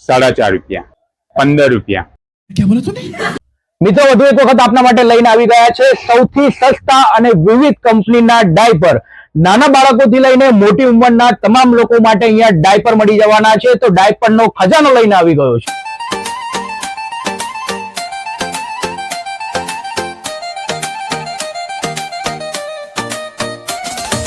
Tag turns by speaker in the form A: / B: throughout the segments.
A: 4.5 રૂપિયા, 15 રૂપિયા।
B: મિત્રો વધુ એક વખત આપના માટે લઈને આવી ગયા છે સૌથી સસ્તા અને વિવિધ કંપનીના ડાયપર। નાના બાળકોથી લઈને મોટી ઉંમરના તમામ લોકો માટે અહીંયા ડાયપર મળી જવાના છે। તો ડાયપરનો ખજાનો લઈને આવી ગયો છે।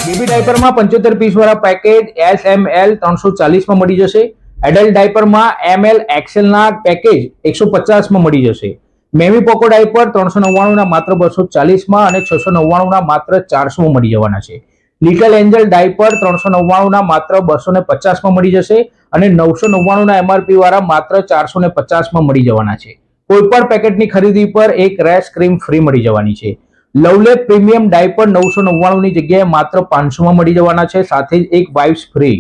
B: બેબી ડાયપરમાં 75 પીસ વાળા પેકેજ SML 340 માં મળી જશે। એડલ્ટ ડાયપરમાં ML XL ના પેકેજ 150 માં મળી જશે। મેમી પોકો ડાયપર 399 ના માત્ર 240 માં અને 699 ના માત્ર 400 માં મળી જવાના છે। લિટલ એન્જલ ડાયપર 399 ના માત્ર 250 માં મળી જશે અને 999 ના MRP વાળા માત્ર 450 માં મળી જવાના છે। કોઈ પણ પેકેટની ખરીદી પર એક રેશ ક્રીમ ફ્રી મળી જવાની છે। લવલેસ પ્રીમિયમ ડાયપર 999 ની જગ્યાએ માત્ર 500 માં મળી જવાના છે, સાથે જ એક વાઇપ્સ ફ્રી।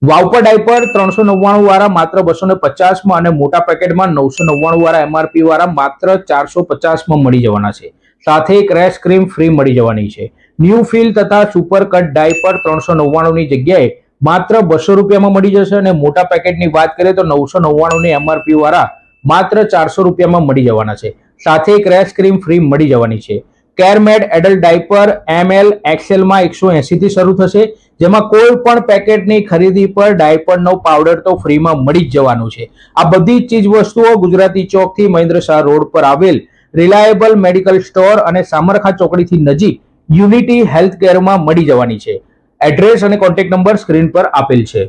B: વાઉપર ડાયપર 399 વાળા માત્ર 250 માં અને મોટા પેકેટમાં 999 વાળા MRP વાળા માત્ર 450 માં મળી જવાના છે, સાથે એક રેશ ક્રીમ ફ્રી મળી જવાની છે। ન્યૂ ફીલ તથા સુપર કટ ડાયપર 399 ની જગ્યાએ માત્ર 200 રૂપિયામાં મળી જશે અને મોટા પેકેટની વાત કરીએ તો 999 ની MRP વાળા માત્ર 400 રૂપિયામાં મળી જવાના છે, સાથે એક રેશ ક્રીમ ફ્રી મળી જવાની છે। કેરમેડ એડલ્ટ ડાયપર ML XL માં 180 થી શરૂ થશે, જેમાં કોઈ પણ પેકેટની ખરીદી પર ડાયપરનો પાવડર તો ફ્રીમાં મળી જ જવાનું છે। આ બધી ચીજ વસ્તુઓ ગુજરાતી ચોકથી મહેન્દ્ર શાહ રોડ પર આવેલ રિલાયેબલ મેડિકલ સ્ટોર અને સામરખા ચોકડીથી નજીક યુનિટી હેલ્થ કેરમાં મળી જવાની છે। એડ્રેસ અને કોન્ટેક્ટ નંબર સ્ક્રીન પર આપેલ છે।